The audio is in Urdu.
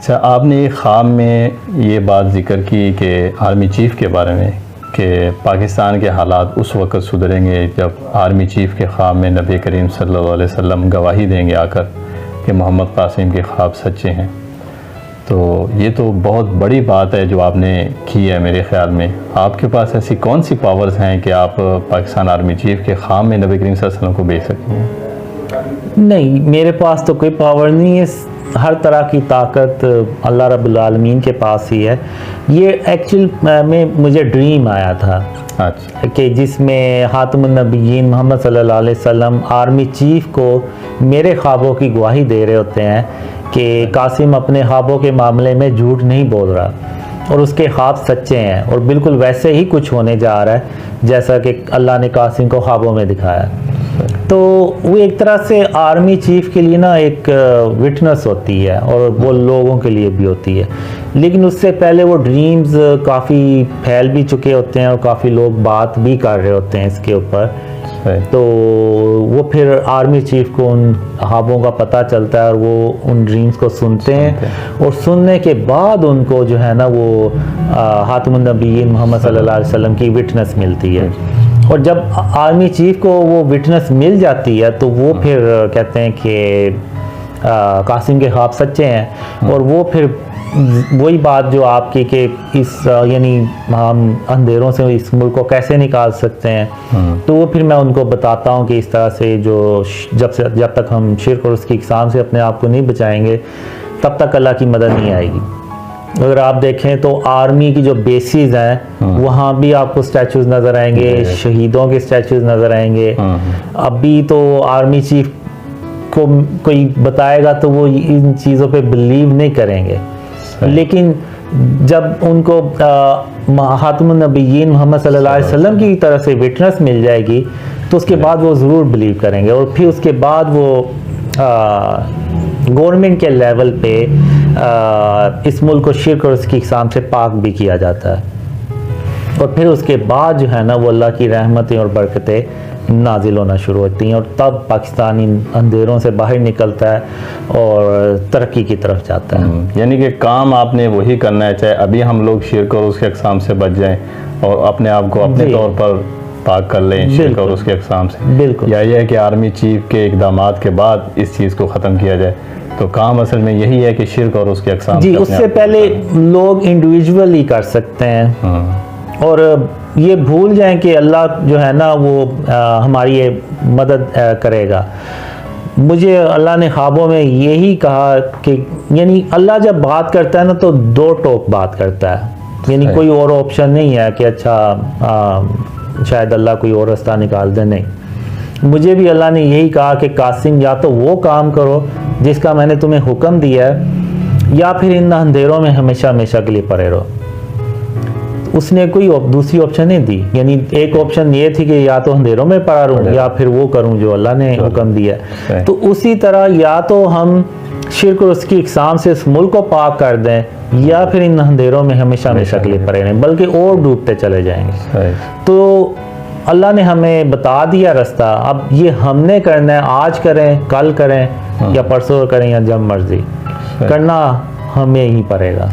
اچھا، آپ نے خواب میں یہ بات ذکر کی کہ آرمی چیف کے بارے میں کہ پاکستان کے حالات اس وقت سدھریں گے جب آرمی چیف کے خواب میں نبی کریم صلی اللہ علیہ وسلم گواہی دیں گے آ کر کہ محمد قاسم کے خواب سچے ہیں. تو یہ تو بہت بڑی بات ہے جو آپ نے کی ہے. میرے خیال میں آپ کے پاس ایسی کون سی پاورز ہیں کہ آپ پاکستان آرمی چیف کے خواب میں نبی کریم صلی اللہ علیہ وسلم کو بھیج سکتے ہیں؟ نہیں، میرے پاس تو کوئی پاور نہیں ہے. ہر طرح کی طاقت اللہ رب العالمین کے پاس ہی ہے. یہ ایکچوئل میں مجھے ڈریم آیا تھا کہ جس میں خاتم النبیین محمد صلی اللہ علیہ وسلم آرمی چیف کو میرے خوابوں کی گواہی دے رہے ہوتے ہیں کہ قاسم اپنے خوابوں کے معاملے میں جھوٹ نہیں بول رہا اور اس کے خواب سچے ہیں اور بالکل ویسے ہی کچھ ہونے جا رہا ہے جیسا کہ اللہ نے قاسم کو خوابوں میں دکھایا. تو وہ ایک طرح سے آرمی چیف کے لیے نا ایک وٹنس ہوتی ہے اور وہ لوگوں کے لیے بھی ہوتی ہے. لیکن اس سے پہلے وہ ڈریمز کافی پھیل بھی چکے ہوتے ہیں اور کافی لوگ بات بھی کر رہے ہوتے ہیں اس کے اوپر. تو وہ پھر آرمی چیف کو ان خوابوں کا پتہ چلتا ہے اور وہ ان ڈریمز کو سنتے ہیں اور سننے کے بعد ان کو جو ہے نا وہ خاتم النبیین محمد صلی اللہ علیہ وسلم کی وٹنس ملتی ہے. اور جب آرمی چیف کو وہ وٹنس مل جاتی ہے تو وہ پھر کہتے ہیں کہ قاسم کے خواب سچے ہیں. اور وہ پھر وہی بات جو آپ کی کہ اس یعنی ہم اندھیروں سے اس ملک کو کیسے نکال سکتے ہیں. تو وہ پھر میں ان کو بتاتا ہوں کہ اس طرح سے جو جب تک ہم شرک اور اس کی اقسام سے اپنے آپ کو نہیں بچائیں گے تب تک اللہ کی مدد نہیں آئے گی. اگر آپ دیکھیں تو آرمی کی جو بیسز ہیں وہاں بھی آپ کو سٹیچوز نظر آئیں گے, شہیدوں کے سٹیچوز نظر آئیں گے. ابھی تو آرمی چیف کو کوئی بتائے گا تو وہ ان چیزوں پہ بلیو نہیں کریں گے, لیکن جب ان کو خاتم النبیین محمد صلی اللہ علیہ وسلم کی طرف سے وٹنس مل جائے گی تو اس کے بعد وہ ضرور بلیو کریں گے. اور پھر اس کے بعد وہ گورنمنٹ کے لیول پہ اس ملک کو شرک اور اس کی اقسام سے پاک بھی کیا جاتا ہے. اور پھر اس کے بعد جو ہے نا وہ اللہ کی رحمتیں اور برکتیں نازل ہونا شروع ہوتی ہیں اور تب پاکستان ان اندھیروں سے باہر نکلتا ہے اور ترقی کی طرف جاتا ہے. یعنی کہ کام آپ نے وہی کرنا ہے, چاہے ابھی ہم لوگ شرک اور اس کے اقسام سے بچ جائیں اور اپنے آپ کو اپنے طور پر پاک کر لیں شرک اور اس کے اقسام سے, یا یہ ہے کہ آرمی چیف کے اقدامات کے بعد اس چیز کو ختم کیا جائے. تو کام اصل میں یہی ہے کہ شرک اور اس کے اقسام جی اس سے پہلے لوگ انڈیویجول ہی کر سکتے ہیں اور یہ بھول جائیں کہ اللہ جو ہے نا وہ ہماری مدد کرے گا. مجھے اللہ نے خوابوں میں یہی کہا کہ یعنی اللہ جب بات کرتا ہے نا تو دو ٹوک بات کرتا ہے, یعنی کوئی اور آپشن نہیں ہے کہ اچھا شاید اللہ کوئی اور رستہ نکال دے. نہیں, مجھے بھی اللہ نے یہی کہا کہ قاسم یا تو وہ کام کرو جس کا میں نے تمہیں حکم دیا ہے یا پھر ان اندھیروں میں ہمیشہ ہمیشہ کے لیے پڑے رہو. اس نے کوئی دوسری آپشن نہیں دی, یعنی ایک آپشن یہ تھی کہ یا تو اندھیروں میں پڑا رہوں یا پھر وہ کروں جو اللہ نے حکم دیا. تو اسی طرح یا تو ہم شرک اور اس کی اقسام سے اس ملک کو پاک کر دیں یا پھر ان اندھیروں میں ہمیشہ ہمیشہ کے لیے پڑے رہیں بلکہ اور ڈوبتے چلے جائیں گے. تو اللہ نے ہمیں بتا دیا راستہ, اب یہ ہم نے کرنا ہے. آج کریں, کل کریں یا پرسوں کریں یا جب مرضی, کرنا ہمیں ہی پڑے گا.